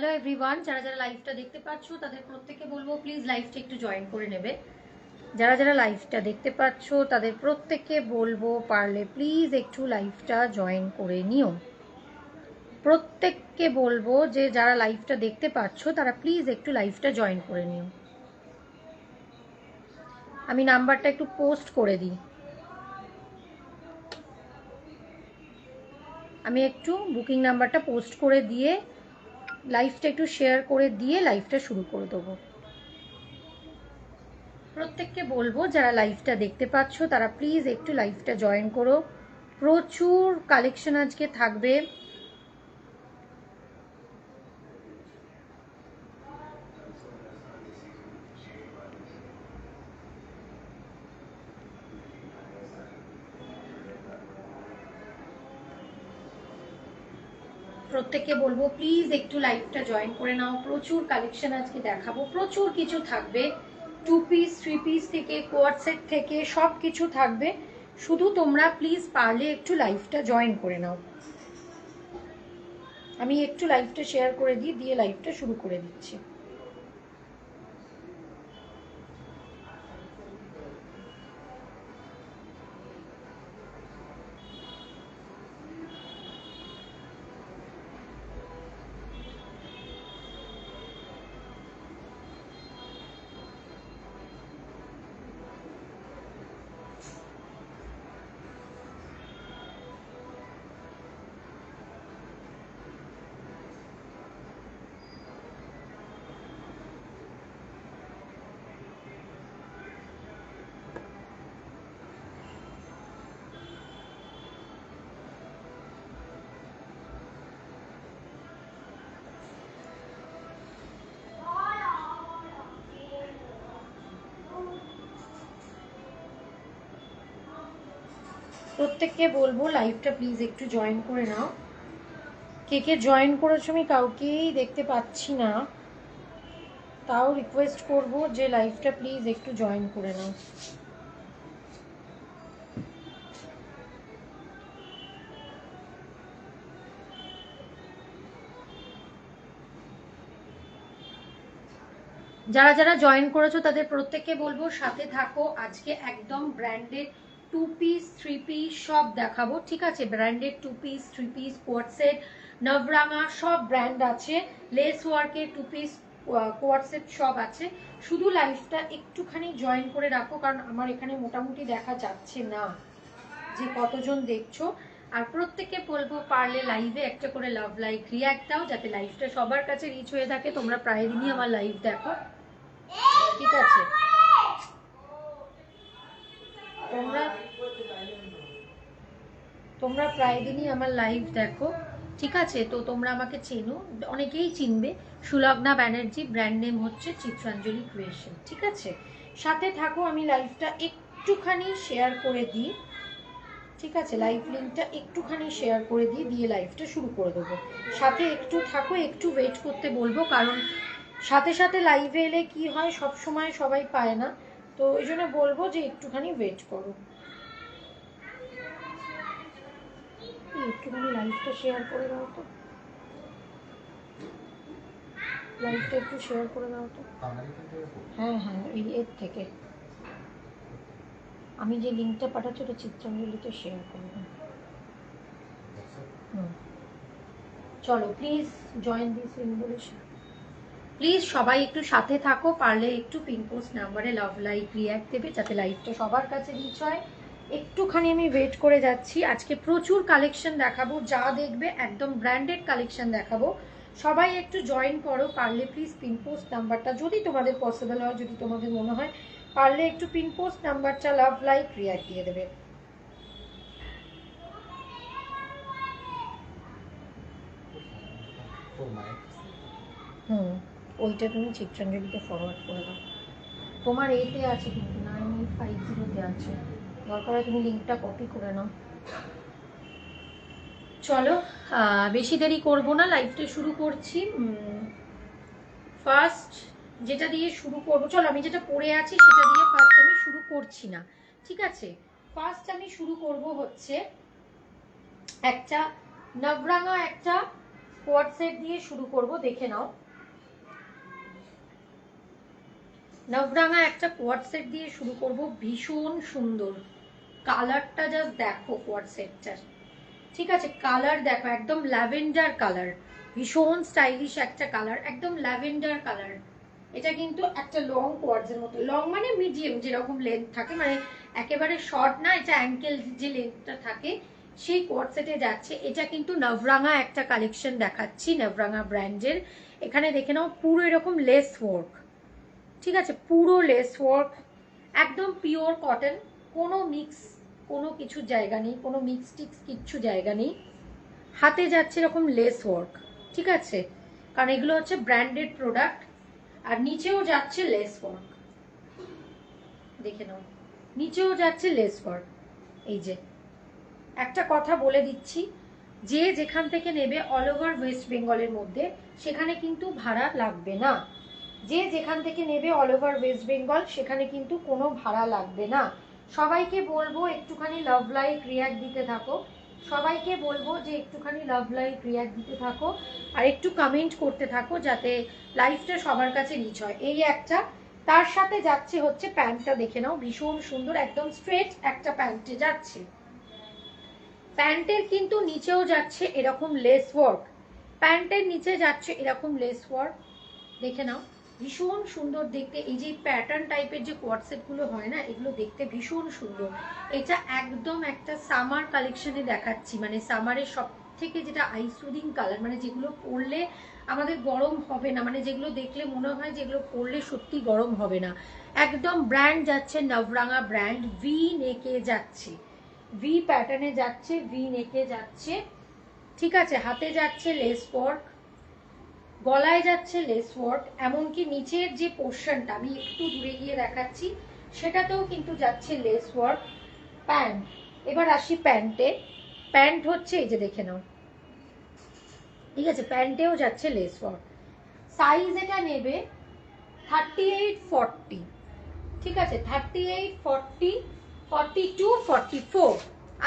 Hello everyone, যারা যারা লাইভটা দেখতে পাচ্ছ তাদের প্রত্যেককে বলবো প্লিজ লাইভটা একটু জয়েন করে নেবে। যারা যারা লাইভটা দেখতে পাচ্ছ তাদের প্রত্যেককে বলবো পারলে প্লিজ একটু লাইভটা জয়েন করে নিও। প্রত্যেককে বলবো যে যারা লাইভটা দেখতে পাচ্ছ তারা প্লিজ একটু লাইভটা জয়েন করে নিও। আমি নাম্বারটা একটু পোস্ট করে দিই। আমি একটু বুকিং নাম্বারটা পোস্ট করে দিয়ে লাইভটা একটু শেয়ার করে দিয়ে লাইভটা শুরু করে দেবো। প্রত্যেককে বলবো যারা লাইভটা দেখতে পাচ্ছ তারা প্লিজ একটু লাইভটা জয়েন করো। প্রচুর কালেকশন আজকে থাকবে। প্রত্যেককে বলবো প্লিজ একটু লাইভটা জয়েন করে নাও। প্রচুর কালেকশন আজকে দেখাবো, প্রচুর কিছু থাকবে। 2 পিস 3 পিস থেকে কোয়াড সেট থেকে সব কিছু থাকবে। শুধু তোমরা প্লিজ পারলে একটু লাইভটা জয়েন করে নাও। আমি একটু লাইভটা শেয়ার করে দিয়ে লাইভটা শুরু করে দিচ্ছি। প্রত্যেককে বলবো লাইভটা প্লিজ একটু জয়েন করে নাও। কে কে জয়েন করেছো আমি কাউকেই দেখতে পাচ্ছি না, তাও রিকোয়েস্ট করব যে লাইভটা প্লিজ একটু জয়েন করে নাও। যারা যারা জয়েন করেছো তাদের প্রত্যেককে বলবো সাথে থাকো। আজকে একদম ব্র্যান্ডেড 2 পিস 3 পিস সব দেখাবো, ঠিক আছে? Branded 2 piece 3 piece quad set Nabaranga সব ব্র্যান্ড আছে। লেস ওয়ার্কের 2 পিস কোয়াড সেট সব আছে। শুধু লাইভটা একটুখানি জয়েন করে রাখো, কারণ আমার এখানে মোটামুটি দেখা যাচ্ছে না যে কতজন দেখছো। আর প্রত্যেককে বলবো পারলে লাইভে একটা করে লাভ লাইক রিঅ্যাক্ট দাও, যাতে লাইভটা সবার কাছে রিচ হয়ে থাকে। তোমরা প্রায় দিনই আমার লাইভ দেখো, ঠিক আছে? তোমরা প্রায় দিনই আমার লাইভ দেখো, ঠিক আছে? তো তোমরা আমাকে চেনো, অনেকেই চিনবে। সুলগ্না ব্যানার্জি, ব্র্যান্ড নেম হচ্ছে চিত্রাঞ্জলি ক্রিয়েশন, ঠিক আছে? সাথে থাকো। আমি লাইভটা একটুখানি শেয়ার করে দিই, ঠিক আছে? লাইভ লিঙ্কটা একটুখানি শেয়ার করে দিয়ে লাইভটা শুরু করে দেবো। সাথে একটু থাকো, একটু ওয়েট করতে বলবো, কারণ সাথে সাথে লাইভে এলে কি হয়, সব সময় সবাই পায় না, তো এই জন্য বলবো যে একটুখানি ওয়েট করো। একটুখানি লাইভটা শেয়ার করে দাও তো, লাইভটা একটু শেয়ার করে দাও তো। হ্যাঁ হ্যাঁ, এই এর থেকে আমি যে লিঙ্কটা পাঠাচ্ছি ওটা চিত্রাঞ্জলিতে শেয়ার করে দাও। চলো please join this revolution. Please সবাই একটু সাথে থাকো। পারলে একটু পিনপোস্ট নাম্বারে লাভ লাইক রিঅ্যাক্ট দেবে, যাতে লাইভটা সবার কাছে রিচ হয়। একটুখানি আমি ওয়েট করে যাচ্ছি। আজকে প্রচুর কালেকশন দেখাবো, যা দেখবে একদম ব্র্যান্ডেড কালেকশন দেখাবো। সবাই একটু জয়েন করো পারলে প্লিজ। পিনপোস্ট নাম্বারটা যদি তোমাদের পসিবল হয়, যদি তোমাদের মনে হয়, পারলে একটু পিনপোস্ট নাম্বারটা লাভ লাইক রিঅ্যাক্ট দিয়ে দেবে। ওইটা তুমি চিত্রাঞ্জলিতে ফরওয়ার্ড করে দাও। তোমার এতে আছে কিন্তু 9850 আছে, দরকার হয় তুমি লিঙ্কটা কপি করে নাও। চলো বেশি দেরি করব না, লাইভটা শুরু করছি। ফার্স্ট যেটা দিয়ে শুরু করব, চলো আমি যেটা পড়ে আছি সেটা দিয়ে ফার্স্ট আমি শুরু করছি না, ঠিক আছে? ফার্স্ট আমি শুরু করব হচ্ছে একটা নবরাঙা একটা কোয়াড সেট দিয়ে শুরু করব, দেখে নাও। নবরাঙা একটা কোয়াড সেট দিয়ে শুরু করব, ভীষণ সুন্দর কালারটা, জাস্ট দেখো কোয়াড সেটটার। ঠিক আছে, কালার দেখো, একদম ল্যাভেন্ডার কালার, ভীষণ স্টাইলিশ একটা কালার, একদম ল্যাভেন্ডার কালার। এটা কিন্তু একটা লং কোয়ার্ডসের মতো, লং মানে মিডিয়াম যেরকম লেন্থ থাকে, মানে একেবারে শর্ট না, এটা অ্যাঙ্কেল যে লেন্থটা থাকে সেই কোয়ার্ড সেটে যাচ্ছে। এটা কিন্তু নবরাঙা একটা কালেকশন দেখাচ্ছি, নবরাঙা ব্র্যান্ডের। এখানে দেখে নাও পুরো এরকম লেস ওয়ার্ক, ঠিক আছে, পুরো লেস ওয়ার্ক, একদম পিওর কটন, কোনো মিক্স, কোনো কিছু জায়গা নেই, কোনো মিক্স টিক্স কিচ্ছু জায়গা নেই। হাতে যাচ্ছে এরকম লেস ওয়ার্ক, ঠিক আছে, কারণ এগুলো হচ্ছে ব্র্যান্ডেড প্রোডাক্ট। আর নিচেও যাচ্ছে লেস ওয়ার্ক, দেখে নাও, নিচেও যাচ্ছে লেস ওয়ার্ক। এই যে একটা কথা বলে দিচ্ছি, যে যেখান থেকে নেবে অল ওভার ওয়েস্ট বেঙ্গলের মধ্যে, সেখানে কিন্তু ভাড়া লাগবে না। যে যেখান থেকে নেবে অল ওভার ওয়েস্ট বেঙ্গল, সেখানে কিন্তু কোনো ভাড়া লাগবে না। সবাইকে বলবো একটুখানি লাভ লাইক রিয়াক্ট দিতে থাকো, সবাইকে বলবো যে একটুখানি লাভ লাইক রিয়াক্ট দিতে থাকো, আর একটু কমেন্ট করতে থাকো, যাতে লাইফটা সবার কাছে রিচ হয়। এই একটা, তার সাথে যাচ্ছে হচ্ছে প্যান্টটা, দেখে নাও, ভীষণ সুন্দর, একদম স্ট্রেট একটা প্যান্টে যাচ্ছে। প্যান্টের কিন্তু নিচেও যাচ্ছে এরকম লেস ওয়ার্ক, প্যান্টের নিচে যাচ্ছে এরকম লেস ওয়ার্ক, দেখে নাও, ভীষণ সুন্দর দেখতে। এই যে প্যাটার্ন টাইপের যে কোয়াড সেট গুলো হয় না, এগুলো দেখতে ভীষণ সুন্দর। এটা একদম একটা সামার কালেকশনে দেখাচ্ছি, মানে সামারের সব থেকে যেটা আইসুদিং কালার, মানে যেগুলো পরলে আমাদের গরম হবে না, মানে যেগুলো দেখলে মনে হয় যেগুলো পরলে সত্যি গরম হবে না। একদম ব্র্যান্ড যাচ্ছে নবরাঙা ব্র্যান্ড, ভি নেকে যাচ্ছে, ভি প্যাটার্নে যাচ্ছে, ভি নেকে যাচ্ছে, ঠিক আছে। হাতে যাচ্ছে লেস ওয়ার্ক, গলায় যাচ্ছে লেস ওয়ার্ক, এমনকি নিচের যে পোর্শনটা আমি একটু দূরে গিয়ে দেখাচ্ছি, সেটাতেও কিন্তু যাচ্ছে লেস ওয়ার্ক। প্যান্ট, এবার আসি প্যান্টে। প্যান্ট হচ্ছে এই যে দেখে নাও, ঠিক আছে, প্যান্টেও যাচ্ছে লেস ওয়ার্ক। সাইজ এটা নেবে 38-40, ঠিক আছে, 38-40, 42, 44,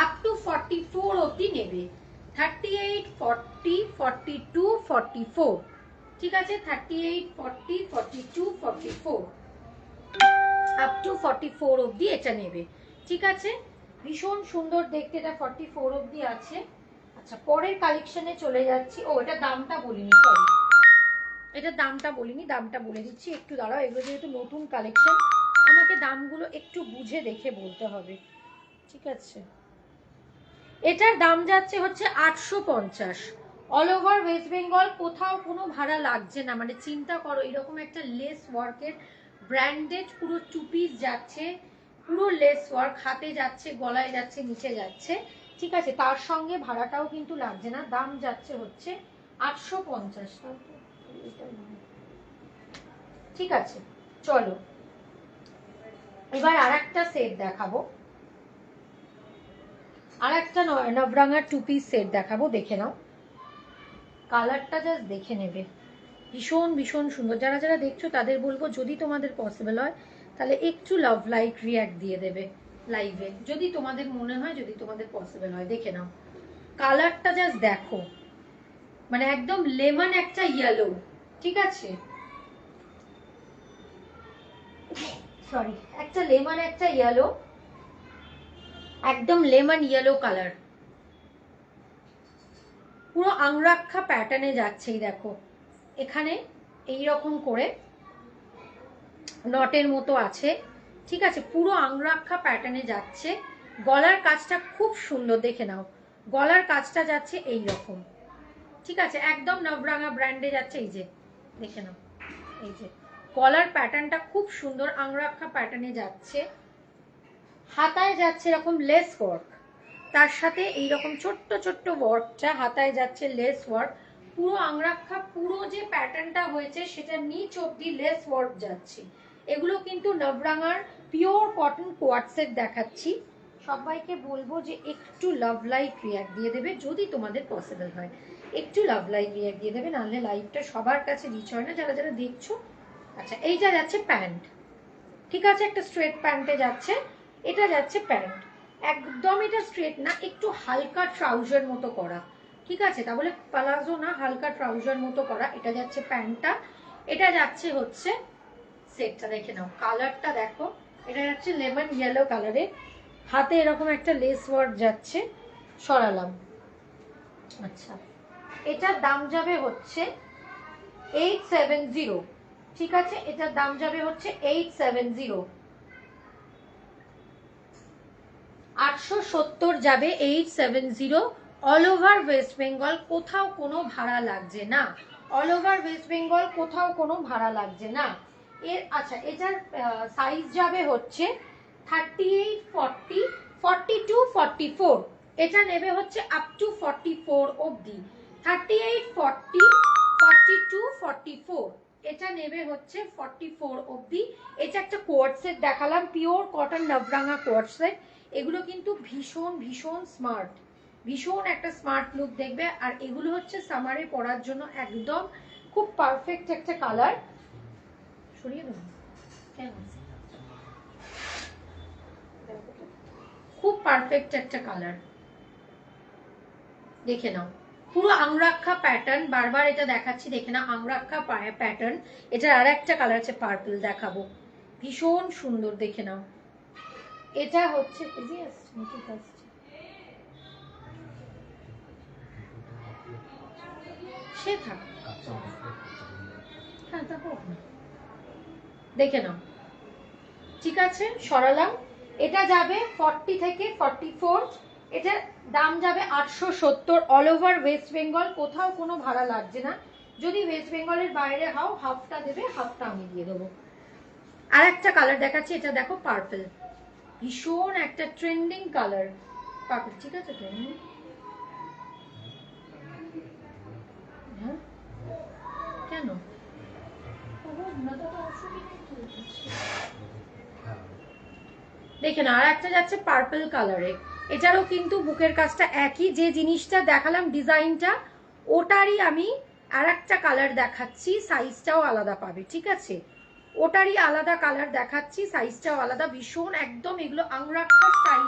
আপ টু 44 অবধি নেবে। 38, 40, 42, 44, ঠিক আছে, 38, 40, 42, 44, আপ টু 44 অবধি এটা নেবে, ঠিক আছে। ভীষণ সুন্দর দেখতে, এটা 44 অবধি আছে। আচ্ছা, পরের কালেকশনে চলে যাচ্ছি। ও, এটা দামটা বলিনি, সরি, এটা দামটা বলিনি, দামটা বলে দিচ্ছি, একটু দাঁড়াও, এগুলো যেহেতু নতুন কালেকশন, আমাকে দামগুলো একটু বুঝে দেখে বলতে হবে, ঠিক আছে। এটার দাম যাচ্ছে হচ্ছে 850, অল ওভার ওয়েস্ট বেঙ্গল, কোথাও কোনো ভাড়া লাগছে না। মানে চিন্তা করো, এরকম একটা লেস ওয়ার্কের ব্র্যান্ডেড পুরো টু পিস যাচ্ছে, পুরো লেস ওয়ার্ক, হাতে যাচ্ছে, গলায় যাচ্ছে, নিচে যাচ্ছে, ঠিক আছে, তার সঙ্গে ভাড়াটাও কিন্তু লাগছে না। দাম যাচ্ছে হচ্ছে 850, ঠিক আছে। চলো এবার আর একটা সেট দেখাবো, আর একটা নবরাঙা টু পিস সেট দেখাবো, দেখে নাও, কালারটা জাস্ট দেখে নেবে, ভীষণ ভীষণ সুন্দর। যারা যারা দেখছো তাদের বলবো, যদি তোমাদের পসিবল হয় তাহলে একটু লাভ লাইক রিয়াক্ট দিয়ে দেবে লাইভে, যদি তোমাদের মনে হয়, যদি তোমাদের পসিবল হয়। দেখে নাও কালারটা জাস্ট দেখো, মানে একদম লেমন একটা ইয়েলো, ঠিক আছে, সরি, একটা লেমন একটা ইয়েলো, একদম লেমন ইয়েলো কালার, পুরো আংরাক্ষা প্যাটার্নে যাচ্ছে। এই দেখো এখানে এইরকম করে নটের মতো আছে, ঠিক আছে, পুরো আংরাক্ষা প্যাটার্নে যাচ্ছে। গলার কাজটা খুব সুন্দর, দেখে নাও, গলার কাজটা যাচ্ছে এই রকম, ঠিক আছে, একদম নবরাঙা ব্র্যান্ডে যাচ্ছে। এই যে দেখে নাও, এই যে গলার প্যাটার্নটা খুব সুন্দর, আংরাক্ষা প্যাটার্নে যাচ্ছে। হাতায় যাচ্ছে এরকম লেস ওয়ার্ক, তার সাথে এইরকম ছোট্ট ছোট্ট ওয়ার্কটা, হাতায় যাচ্ছে লেস ওয়ার্ক, পুরো আংরাক্ষা, পুরো যে প্যাটার্নটা হয়েছে সেটা নিচ অব্দি লেস ওয়ার্ক যাচ্ছে। এগুলো কিন্তু নবরাঙার পিওর কটন কোয়াড সেট দেখাচ্ছি। সবাইকে বলবো যে একটু লাভ লাইক রিয়াক্ট দিয়ে দেবে, যদি তোমাদের পসিবল হয় একটু লাভ লাইক রিয়াক্ট দিয়ে দেবে, নাহলে লাইভটা সবার কাছে রিচ হয় না, যারা যারা দেখছো। আচ্ছা, এইটা যাচ্ছে প্যান্ট, ঠিক আছে, একটা স্ট্রেট প্যান্টে যাচ্ছে, এটা যাচ্ছে প্যান্ট, একদম এটা স্ট্রেট না, একটু হালকা ট্রাউজার মতো করা, ঠিক আছে, তাহলে প্লাজো না, হালকা ট্রাউজার মতো করা। এটা যাচ্ছে প্যান্টটা, এটা যাচ্ছে হচ্ছে সেটটা। দেখে নাও কালারটা দেখো, এটা যাচ্ছে লেমন ইয়েলো কালারে, হাতে এরকম একটা লেস ওয়ার্ক যাচ্ছে। সরালাম। আচ্ছা, এটার দাম যাবে হচ্ছে 870। ঠিক আছে, এটার দাম যাবে হচ্ছে 870। 870 যাবে 870। অল ওভার ওয়েস্ট বেঙ্গল, কোথাও কোনো ভাড়া লাগছে না। অল ওভার ওয়েস্ট বেঙ্গল কোথাও কোনো ভাড়া লাগছে না। এর আচ্ছা, এটার সাইজ যাবে হচ্ছে 38, 40, 42, 44। এটা নেবে হচ্ছে আপ টু 44 অবধি। 38, 40, 42, 44, এটা নেবে হচ্ছে 44 অবধি। এটা একটা কোয়ার্ড সেট দেখালাম, পিওর কটন নবরাঙা কোয়ার্ড সেট। এগুলো কিন্তু ভীষণ ভীষণ স্মার্ট, ভীষণ একটা স্মার্ট লুক দেখবে। আর এগুলো হচ্ছে সামারে পরার জন্য একদম খুব পারফেক্ট একটা কালার। সরিয়ে দেবো কেন, খুব পারফেক্ট একটা কালার। দেখে নাও পুরো আংরাক্ষা প্যাটার্ন, বারবার এটা দেখাচ্ছি, দেখে না আংরাক্ষা প্যাটার্ন। এটার আর একটা কালার আছে পার্পল, দেখাবো, ভীষণ সুন্দর। দেখে নাও, এটা হচ্ছে সে থাক, হ্যাঁ তা হোক না। দেখে নাও, ঠিক আছে, সরালাম। এটা যাবে 40 থেকে 44। এটার দাম যাবে 870। অল ওভার ওয়েস্ট বেঙ্গল, কোথাও কোনো ভাড়া লাগছে না। যদি ওয়েস্ট বেঙ্গলের বাইরে হও হাফটা দেবে, হাফটা আমি দিয়ে দেবো। আর একটা কালার দেখাচ্ছি, এটা দেখো পার্পল, ভীষণ একটা ট্রেন্ডিং কালার পার্পল। ঠিক আছে, ট্রেন্ডিং, হ্যাঁ কেন দেখে না। আর একটা যাচ্ছে পার্পল কালারে, এটারও কিন্তু বুকের কাজটা একই, যে জিনিসটা দেখালাম ডিজাইনটা ওটারই আমি আর একটা কালার দেখাচ্ছি, সাইজটাও আলাদা পাবে। ঠিক আছে, ওটারই আলাদা কালার দেখাচ্ছি, সাইজটাও আলাদা। ভীষণ একদম এগুলো আংরাক্ষা স্টাইল।